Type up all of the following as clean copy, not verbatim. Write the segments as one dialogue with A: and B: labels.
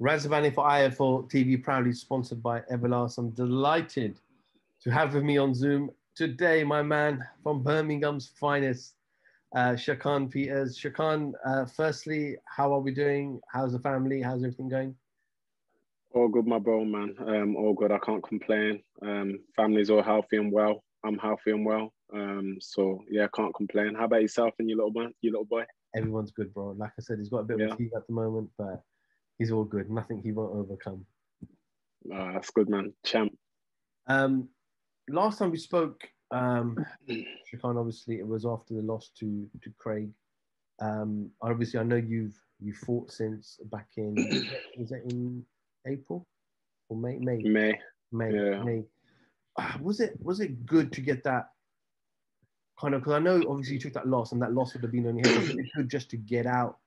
A: Razavani for IFL TV, proudly sponsored by Everlast. I'm delighted to have with me on Zoom today my man from Birmingham's finest, Shakan Peters. Shakan, firstly, how are we doing? How's the family? How's everything going?
B: All good, my bro, man. All good. I can't complain. Family's all healthy and well. I'm healthy and well. So yeah, I can't complain. How about yourself and your little man, your little boy?
A: Everyone's good, bro. Like I said, he's got a bit of a fever at the moment, but he's all good. Nothing he won't overcome.
B: That's good, man. Champ.
A: Last time we spoke, Shakan, obviously it was after the loss to Craig. Obviously, I know you fought since back in was that in April or May?
B: May. Yeah.
A: May. Was it good to get that kind of? Because I know obviously you took that loss, and that loss would have been on your head. Was it good just to get out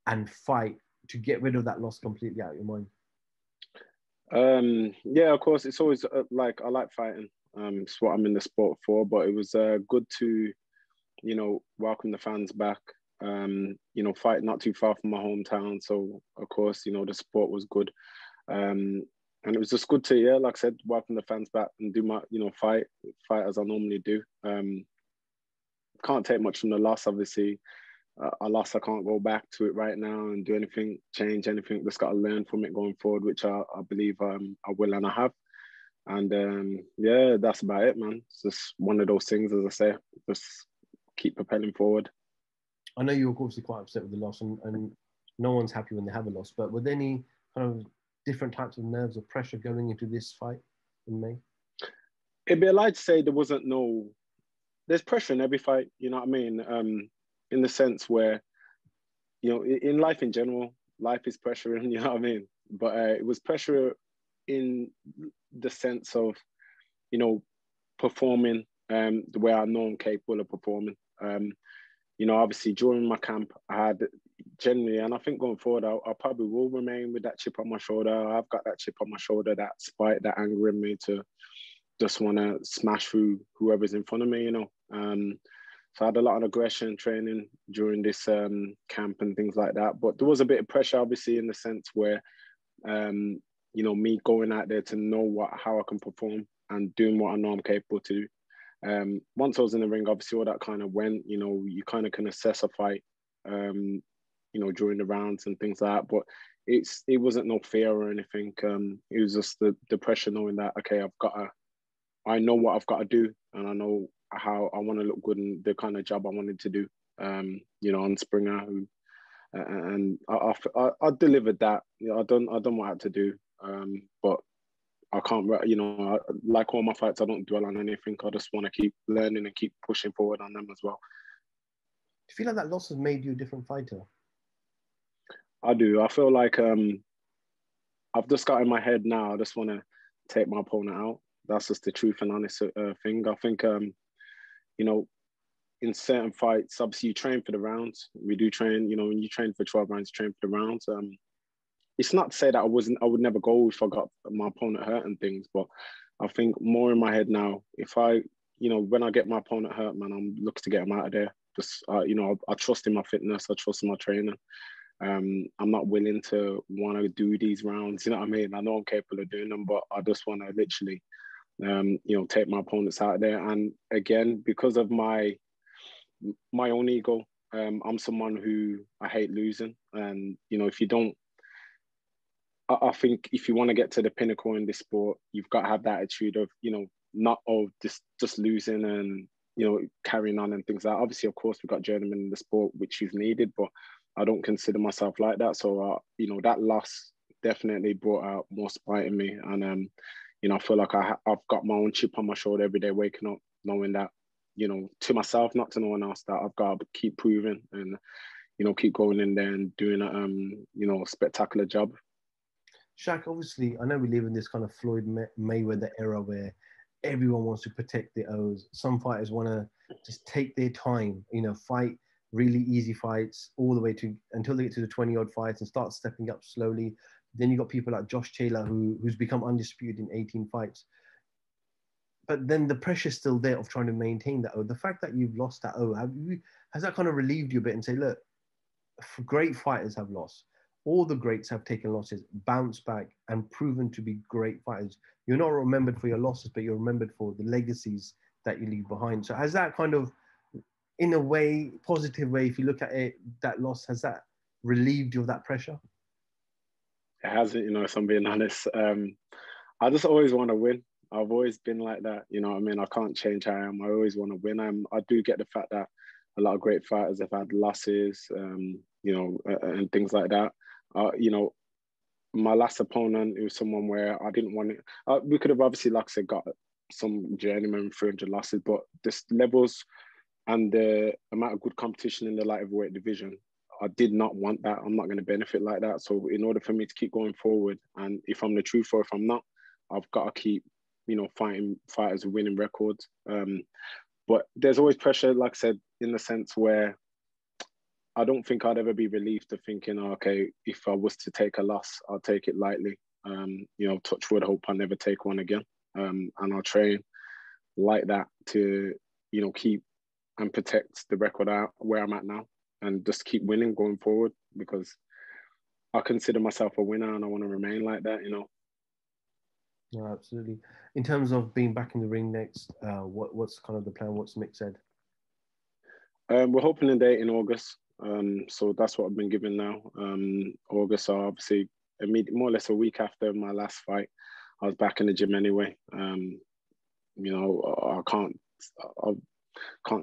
A: and fight to get rid of that loss completely out of your mind?
B: Yeah, of course. It's always like I like fighting. It's what I'm in the sport for. But it was good to, welcome the fans back. Fight not too far from my hometown. So of course, the sport was good. And it was just good to, like I said, welcome the fans back and do my, fight as I normally do. Can't take much from the loss, obviously. I lost, I can't go back to it right now and do anything, change anything. Just got to learn from it going forward, which I believe I will and I have. And yeah, that's about it, man. It's just one of those things, as I say, just keep propelling forward.
A: I know you're obviously quite upset with the loss, and no one's happy when they have a loss, but were there any kind of different types of nerves or pressure going into this fight in May?
B: It'd be a lie to say there's pressure in every fight, you know what I mean? In the sense where, in life in general, life is pressure, and you know what I mean? But it was pressure in the sense of, performing the way I know I'm capable of performing. Obviously during my camp, I had generally, and I think going forward, I probably will remain with that chip on my shoulder. I've got that chip on my shoulder, that spite, that anger in me to just want to smash through whoever's in front of me, So I had a lot of aggression training during this camp and things like that. But there was a bit of pressure, obviously, in the sense where, me going out there to know how I can perform and doing what I know I'm capable to do. Once I was in the ring, obviously all that kind of went, you kind of can assess a fight, during the rounds and things like that. But it wasn't no fear or anything. It was just the pressure knowing that, okay, I know what I've got to do, and I know how I want to look good and the kind of job I wanted to do, on Springer, and I delivered that. I done what I had to do, but I can't, like all my fights, I don't dwell on anything. I just want to keep learning and keep pushing forward on them as well.
A: Do you feel like that loss has made you a different fighter?
B: I do. I feel like I've just got in my head now, I just want to take my opponent out. That's just the truth and honest thing. I think, in certain fights, obviously you train for the rounds. We do train, when you train for 12 rounds, you train for the rounds. It's not to say that I would never go if I got my opponent hurt and things, but I think more in my head now, if I, when I get my opponent hurt, man, I'm looking to get him out of there. Just, I trust in my fitness, I trust in my training. I'm not willing to want to do these rounds, you know what I mean? I know I'm capable of doing them, but I just want to literally, take my opponents out there. And again, because of my own ego, I'm someone who I hate losing. And, if you don't, I think if you want to get to the pinnacle in this sport, you've got to have that attitude of, not just losing and, carrying on and things like that. Obviously, of course, we've got journeymen in the sport, which is needed, but I don't consider myself like that. So, that loss definitely brought out more spite in me. And, I feel like I've got my own chip on my shoulder every day, waking up, knowing that, to myself, not to no one else, that I've got to keep proving and, keep going in there and doing a, spectacular job.
A: Shaq, obviously, I know we live in this kind of Floyd Mayweather era where everyone wants to protect their O's. Some fighters want to just take their time, fight really easy fights all the way to until they get to the 20-odd fights and start stepping up slowly. Then you got people like Josh Taylor who's become undisputed in 18 fights. But then the pressure's still there of trying to maintain that O. The fact that you've lost that O, has that kind of relieved you a bit and say, look, great fighters have lost. all the greats have taken losses, bounced back, and proven to be great fighters. You're not remembered for your losses, but you're remembered for the legacies that you leave behind. So has that kind of, in a way, positive way, if you look at it, that loss, has that relieved you of that pressure?
B: It hasn't, if I'm being honest. I just always want to win. I've always been like that. You know what I mean? I can't change how I am. I always want to win. I do get the fact that a lot of great fighters have had losses, and things like that. My last opponent, it was someone where I didn't want it. We could have obviously, like I said, got some journeyman 300 losses, but the levels and the amount of good competition in the light heavyweight division, I did not want that. I'm not going to benefit like that. So in order for me to keep going forward, and if I'm the truth or if I'm not, I've got to keep, fighting fighters with winning records. But there's always pressure, like I said, in the sense where I don't think I'd ever be relieved to thinking, okay, if I was to take a loss, I'll take it lightly. Touch wood, hope I never take one again. And I'll train like that to, keep and protect the record out where I'm at now and just keep winning going forward, because I consider myself a winner and I want to remain like that.
A: No, absolutely. In terms of being back in the ring next, what's kind of the plan? What's Mick said?
B: We're hoping a date in August. So that's what I've been given now. August, so obviously, more or less a week after my last fight, I was back in the gym anyway. I can't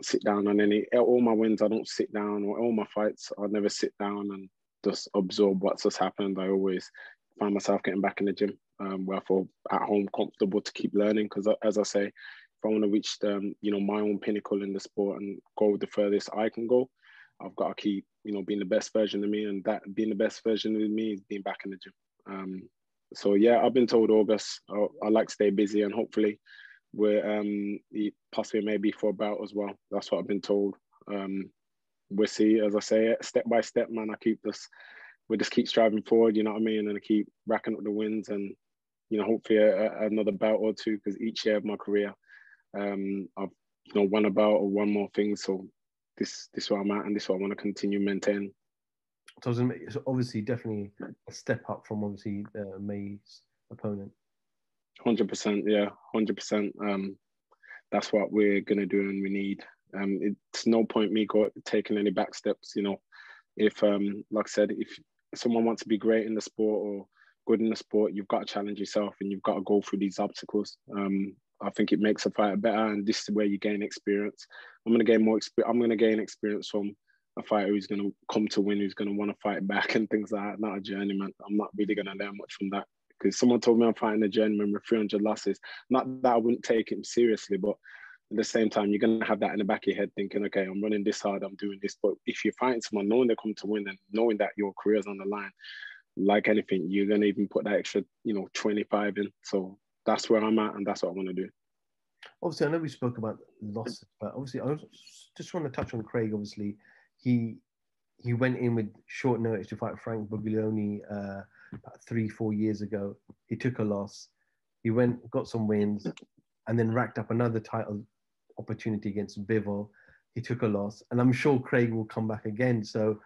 B: sit down on all my wins. I don't sit down, or all my fights, I never sit down and just absorb what's just happened. I always find myself getting back in the gym, where I feel at home, comfortable to keep learning. Because as I say, if I want to reach my own pinnacle in the sport and go the furthest I can go, I've got to keep being the best version of me, and that being the best version of me is being back in the gym. So yeah, I've been told August. I like to stay busy, and hopefully we're possibly maybe for a bout as well. That's what I've been told. We'll see. As I say, step by step, man. We just keep striving forward. You know what I mean? And I keep racking up the wins, and hopefully another bout or two. Because each year of my career, I've won a bout or one more thing. So this is where I'm at, and this is what I want to continue maintaining.
A: So obviously, definitely a step up from obviously May's opponent.
B: 100%, yeah, 100%. That's what we're gonna do, and we need. It's no point me taking any back steps. If like I said, if someone wants to be great in the sport or good in the sport, you've got to challenge yourself, and you've got to go through these obstacles. I think it makes a fighter better, and this is where you gain experience. I'm gonna gain more experience. I'm gonna gain experience from a fighter who's gonna come to win, who's gonna want to fight back and things like that. Not a journeyman. I'm not really gonna learn much from that, because someone told me I'm fighting a journeyman with 300 losses. Not that I wouldn't take him seriously, but at the same time, you're going to have that in the back of your head thinking, okay, I'm running this hard, I'm doing this. But if you're fighting someone, knowing they come to win and knowing that your career's on the line, like anything, you're going to even put that extra, 25 in. So that's where I'm at, and that's what I want to do.
A: Obviously, I know we spoke about losses, but obviously, I just want to touch on Craig. Obviously, he went in with short notice to fight Frank Buglioni about 3-4 years ago. He took a loss. He got some wins, and then racked up another title opportunity against Bivol. He took a loss, and I'm sure Craig will come back again. So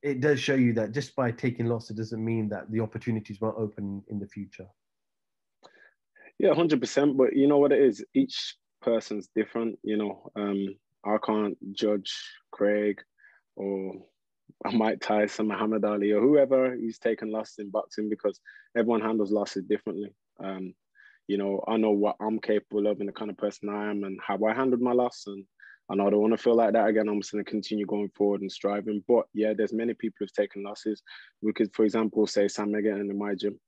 A: it does show you that just by taking loss, it doesn't mean that the opportunities won't open in the future.
B: Yeah, 100%. But you know what it is? Each person's different. I can't judge Craig or Mike Tyson, Muhammad Ali, or whoever who's taken loss in boxing, because everyone handles losses differently. I know what I'm capable of and the kind of person I am and how I handled my loss. And I don't want to feel like that again. I'm just going to continue going forward and striving. But yeah, there's many people who've taken losses. We could, for example, say Sam Megan in my gym.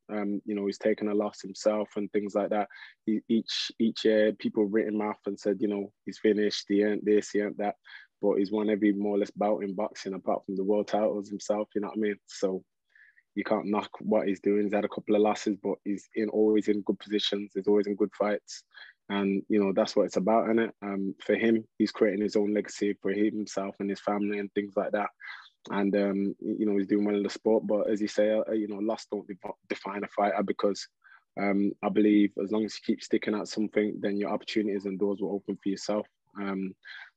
B: He's taken a loss himself and things like that. Each year, people have written him off and said, he's finished, he ain't this, he ain't that. But he's won every more or less bout in boxing apart from the world titles himself. You know what I mean? So you can't knock what he's doing. He's had a couple of losses, but he's always in good positions. He's always in good fights. And, that's what it's about, isn't it? For him, he's creating his own legacy for himself and his family and things like that. And, he's doing well in the sport. But as you say, loss don't define a fighter, because I believe as long as you keep sticking at something, then your opportunities and doors will open for yourself.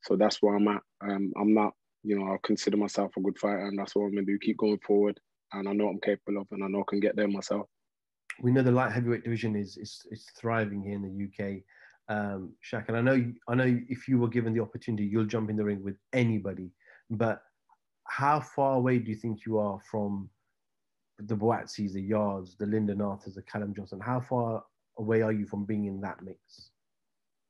B: So that's where I'm at. I'm not, I consider myself a good fighter, and that's what I'm going to do, keep going forward. and I know I'm capable of, and I know I can get there myself.
A: We know the light heavyweight division is thriving here in the UK. Shaq, and I know if you were given the opportunity, you'll jump in the ring with anybody. But how far away do you think you are from the Boatsis, the Yards, the Lyndon Arthurs, the Callum Johnson? How far away are you from being in that mix?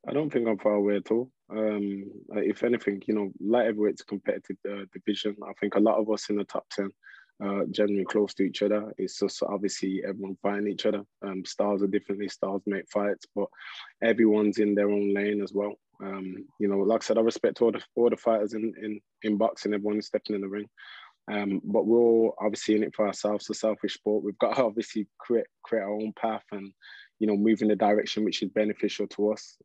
B: I don't think I'm far away at all. If anything, light heavyweight's a competitive division. I think a lot of us in the top 10 generally close to each other. It's just obviously everyone fighting each other. Styles are differently, styles make fights, but everyone's in their own lane as well. Like I said, I respect all the fighters in boxing, everyone who's stepping in the ring. But we're all obviously in it for ourselves, a selfish sport. We've got to obviously create our own path and, move in the direction which is beneficial to us.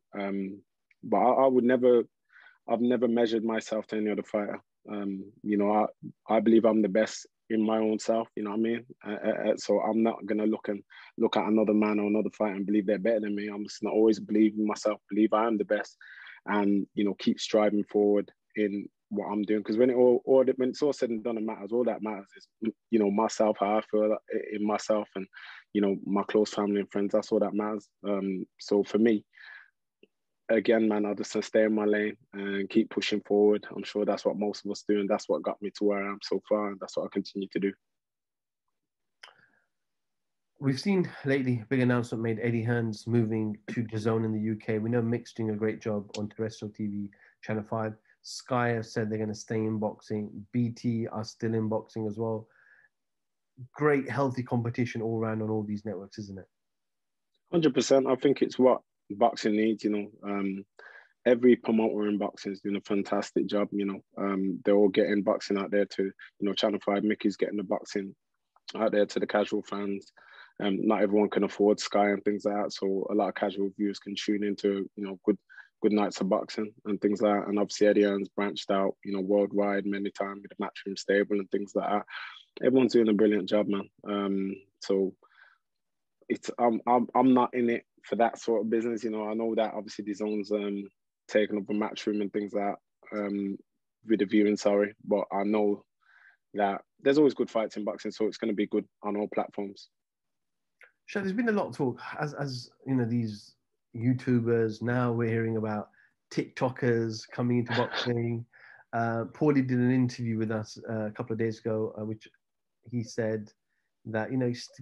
B: But I've never measured myself to any other fighter. I believe I'm the best in my own self, you know what I mean? So I'm not going to look at another man or another fighter and believe they're better than me. I'm just going to always believe in myself, believe I am the best, and, keep striving forward in what I'm doing. Because when it's all said and done, it matters. All that matters is, myself, how I feel in myself, and, my close family and friends. That's all that matters. So for me, again, man, I'll just stay in my lane and keep pushing forward. I'm sure that's what most of us do, and that's what got me to where I am so far, and that's what I continue to do.
A: We've seen lately a big announcement made, Eddie Hearn's moving to DAZN in the UK. We know Mick's doing a great job on terrestrial TV, Channel 5. Sky have said they're going to stay in boxing. BT are still in boxing as well. Great, healthy competition all around on all these networks, isn't it?
B: 100%. I think it's what boxing needs, every promoter in boxing is doing a fantastic job, they're all getting boxing out there to, Channel 5, Mickey's getting the boxing out there to the casual fans. Not everyone can afford Sky and things like that, so a lot of casual viewers can tune into, good nights of boxing and things like that. And obviously Eddie Hearn's branched out, worldwide many times with the Matchroom stable and things like that. Everyone's doing a brilliant job, man. So it's I'm not in it for that sort of business. I know that obviously DAZN's taking up a Matchroom and things like that, with the viewing, but I know that there's always good fights in boxing, so it's going to be good on all platforms.
A: Shah, there's been a lot of talk as these YouTubers. Now we're hearing about TikTokers coming into boxing. Paulie did an interview with us a couple of days ago, which he said that,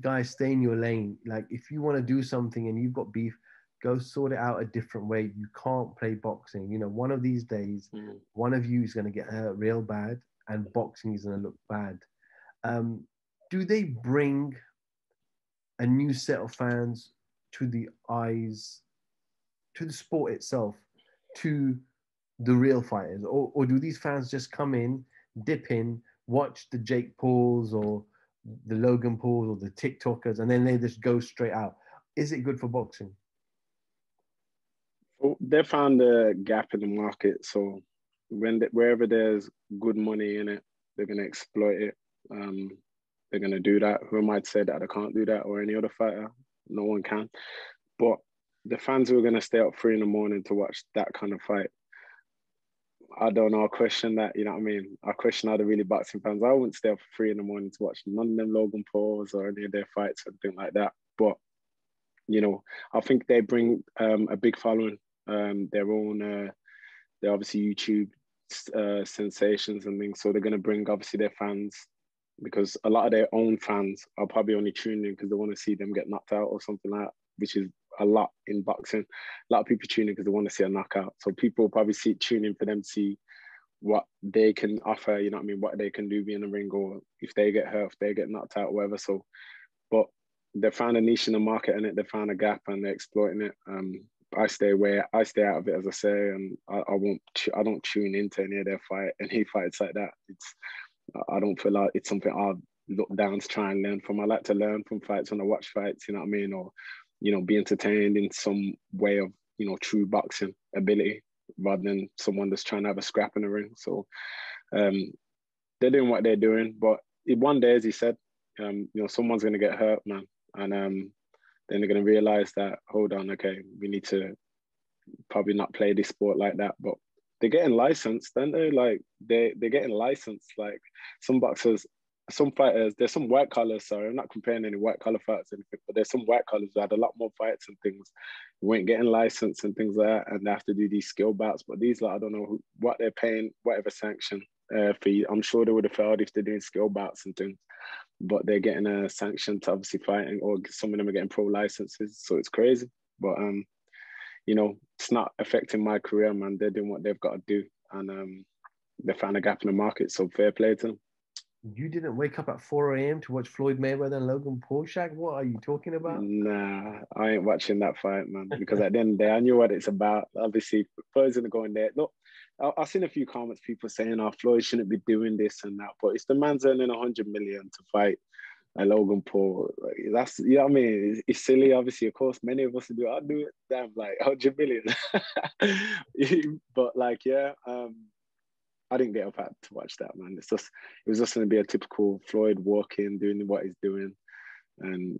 A: guys, stay in your lane. Like, if you want to do something and you've got beef, go sort it out a different way. You can't play boxing. One of these days, one of you is going to get hurt real bad, and boxing is going to look bad. Do they bring a new set of fans to the eyes, to the sport itself, to the real fighters? Or do these fans just come in, dip in, watch the Jake Pauls or the Logan Pauls or the TikTokers, and then they just go straight out? Is it good for boxing?
B: Well, they found a gap in the market. So wherever there's good money in it, they're going to exploit it. They're going to do that. Who might say that I can't do that, or any other fighter? No one can. But the fans who are going to stay up 3 a.m. to watch that kind of fight, I don't know. I question that, you know what I mean? I question other really boxing fans. I wouldn't stay up 3 a.m. to watch none of them Logan Pauls or any of their fights and things like that. But, I think they bring a big following. Their own, they're obviously YouTube sensations and things. So they're going to bring obviously their fans, because a lot of their own fans are probably only tuning in because they want to see them get knocked out or something like that, which is a lot in boxing. A lot of people tune in because they want to see a knockout. So people probably tune in for them to see what they can offer, you know what I mean, what they can do being in the ring, or if they get hurt, if they get knocked out, whatever. So, but they found a niche in the market and they found a gap and they're exploiting it. I stay out of it, as I say, and I don't tune into any fights like that. I don't feel like it's something I'll look down to try and learn from. I like to learn from fights when I watch fights, you know what I mean? Or, be entertained in some way of, true boxing ability, rather than someone that's trying to have a scrap in the ring. So they're doing what they're doing. But one day, as he said, someone's going to get hurt, man. And then they're going to realize that, hold on, okay, we need to probably not play this sport like that. But they're getting licensed, then they're getting licensed. Like, some boxers some fighters, there's some white collars, sorry, I'm not comparing any white collar fighters or anything, but there's some white collars who had a lot more fights and things, weren't getting licensed and things like that, and they have to do these skill bouts. But these, like, I don't know what they're paying, whatever sanction fee. I'm sure they would have failed if they're doing skill bouts and things, but they're getting a sanction to obviously fighting, or some of them are getting pro licenses, so it's crazy. But you know, it's not affecting my career, man. They're doing what they've got to do, and they found a gap in the market, so fair play to them.
A: You didn't wake up at 4 a.m. to watch Floyd Mayweather and Logan Paul, Shaq? What are you talking about?
B: Nah, I ain't watching that fight, man, because at the end of the day, I knew what it's about. Obviously, Floyd's gonna go in there. Look, I've seen a few comments, people saying, "Oh, Floyd shouldn't be doing this and that," but it's the man's earning 100 million to fight Logan Paul. Like, that's, you know what I mean? It's silly, obviously. Of course, many of us do it. I'll do it. Damn, like 100 million. But like, yeah, I didn't get up to watch that, man. It was just going to be a typical Floyd walking, doing what he's doing, and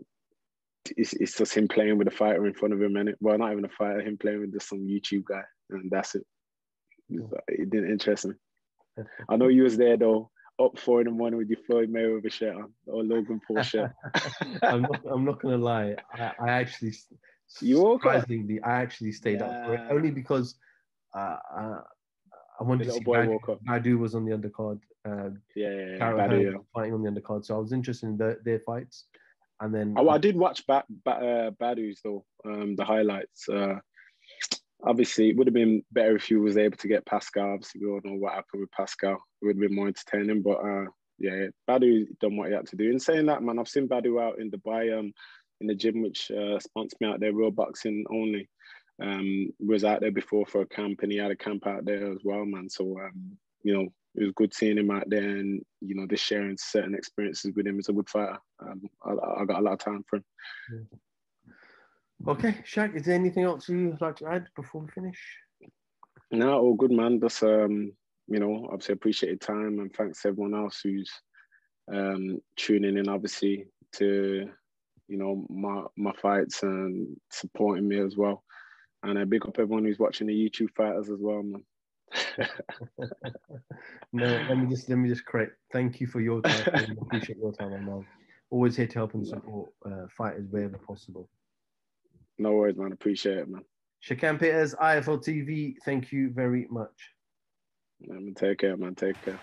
B: it's just him playing with a fighter in front of him, and well, not even a fighter, him playing with just some YouTube guy, and that's it. It didn't interest me. I know you was there though, up 4 in the morning with your Floyd Mayweather shirt on, or Logan Paul shirt.
A: I'm not gonna lie. I actually,
B: You woke up?
A: surprisingly, I actually stayed up for it, only because I wanted to see Badu was on the undercard.
B: Badu,
A: fighting on the undercard, so I was interested in their fights. And then
B: I did watch Badu's though, the highlights. Obviously, it would have been better if he was able to get Pascal. Obviously, we all know what happened with Pascal. It would have been more entertaining. But yeah, Badu done what he had to do. In saying that, man, I've seen Badu out in Dubai, in the gym, which sponsors me out there, Real Boxing Only. Was out there before for a camp, and he had a camp out there as well, man. So you know, it was good seeing him out there, and you know, just sharing certain experiences with him. He's a good fighter. I got a lot of time for him.
A: Okay, Shaq, is there anything else you'd like to add before we finish?
B: No, all good, man. Just you know, obviously appreciate your time, and thanks to everyone else who's tuning in, obviously, to, you know, my fights and supporting me as well. And I big up everyone who's watching the YouTube fighters as well, man.
A: No, let me just correct. Thank you for your time. I really appreciate your time, man. Always here to help and support fighters wherever possible.
B: No worries, man. Appreciate it, man.
A: Shakan Peters, IFL TV. Thank you very much.
B: Take care, man. Take care.